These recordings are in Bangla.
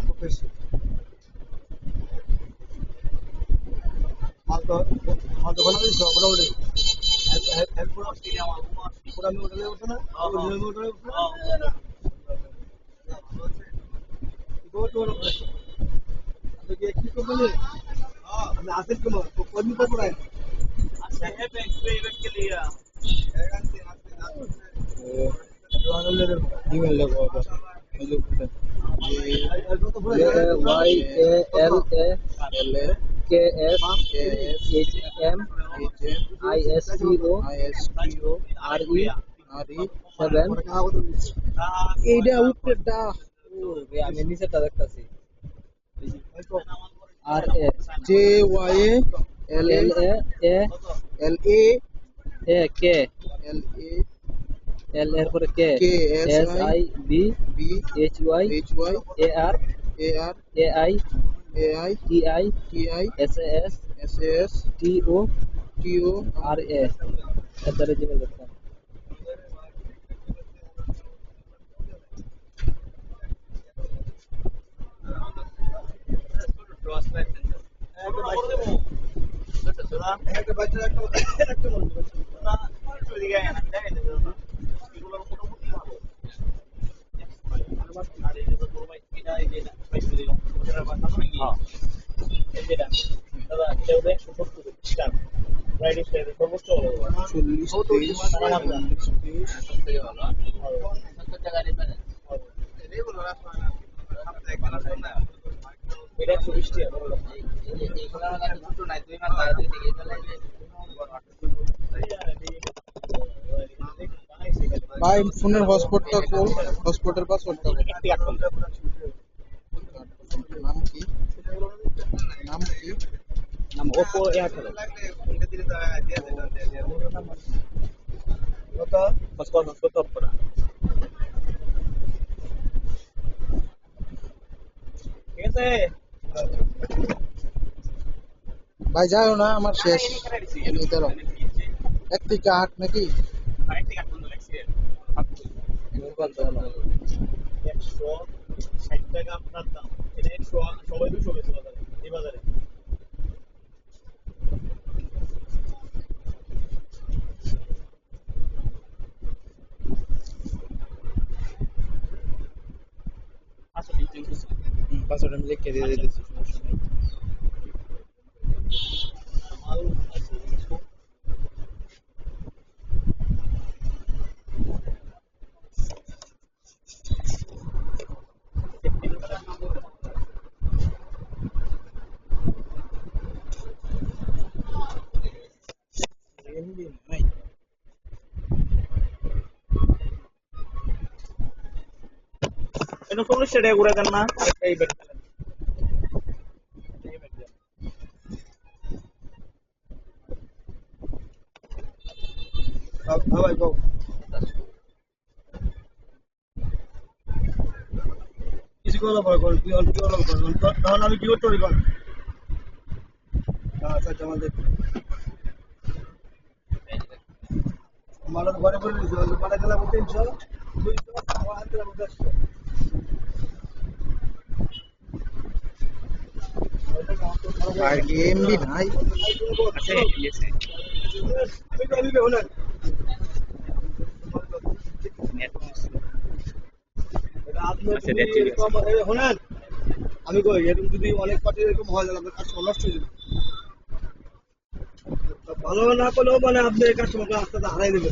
খুব বেশি। মাল তো মাল দোকানে দিয়েছো মোটামুটি পুরা আমি হোটেলে উঠে না হোটেলে উঠে না আপনি কি একটি কোম্পানি আপনি আসেন কেন কর্মী তো পড়ায় ईमेल लगाओ बस मुझे YALLAYKSHMISTORE 7 এইটা উত্তরটা ও রে আমি নিচেটা দেখতাছি আর A J Y L L A L A A K L A L এর পরে K S I B H Y A R A I T I S S T O R A এদারে জিমেল করতাম একটা বাচ্চা একটা ভাই ফোনের হটস্পটটা কোল হটস্পটের পাসওয়ার্ডটা নাম কি নাম Oppo A18 কত হটস্পট অফ করা ঠিক আছে ভাই যাও না আমার শেষ এনে ধরো 1 থেকে 8 নাকি 1 থেকে 8 পর্যন্ত লেখছি 160 টাকা আপনার দাম এটা 100 সবাই 200 বেচে বাজারে এই বাজারে পাসওয়ার্ড আমি লিখে দিয়ে দিয়েছি এটা 40 টাকা করে দেন না এই বেড ফেলেন এই বেড দেন ভাই গো কিছু কথা বল কোন কি অন কি হলো কোন তখন আমি কি করতে পারি আচ্ছা জমা দে মাল ঘরে পড়ে দিছো মাল গেলা 300 200 আমার হাতে 500 আর এমবি নাই আছে এসে আমি তো নিবে হলো আমি কই এরকম যদি অনেক পার্টি এরকম হয় তাহলে আপনার কাস্টমার নষ্ট হয়ে যাবে ভালো না করলেও মানে আপনি কাস্টমারকে আস্তে আস্তে হারাই দেবে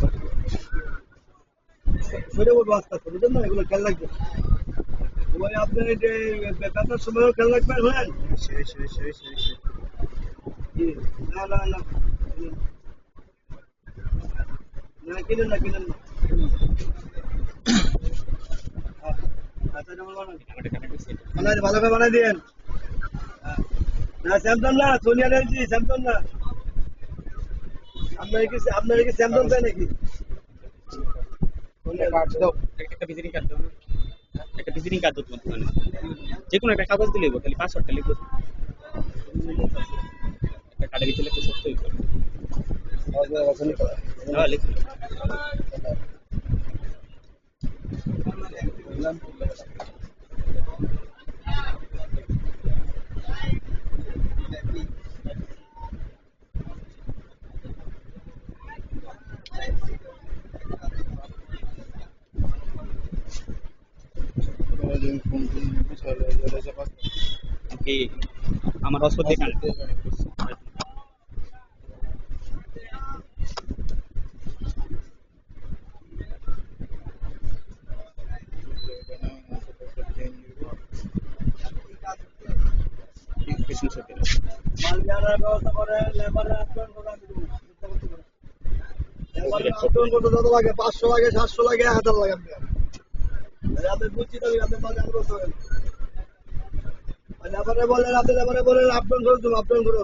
সেটা বলবো আস্তে আস্তে বুঝলেন না এগুলো খেয়াল রাখবেন ওই আপনার যে বেকার সময়ও খেয়াল রাখবেন হলেন না না না না কিনেন না ভালো করে বানাই দিয়েন না স্যামসাং না সোনি এলজি স্যামসাং না আপনার কি স্যামসাং চাই নাকি একটা ভিজিটিং কার্ড দাও একটা ভিজিটিং কার্ড দাও তোমার দোকানে যে কোনো একটা কাগজ দিলেই খালি পাসওয়ার্ডটা লিখো একটা কার্ডের ভিতরে লিখে সত্যই করো হ্যাঁ লিখো কি আমার অসুখ দেখান যত লাগে 500 লাগে 700 লাগে 1000 লাগে আপনি বুঝছি তো আপনি মাল আমরা করেন আপনি বলেন আপনি বলেন আপডাউন করে দেবো আপডাউন করো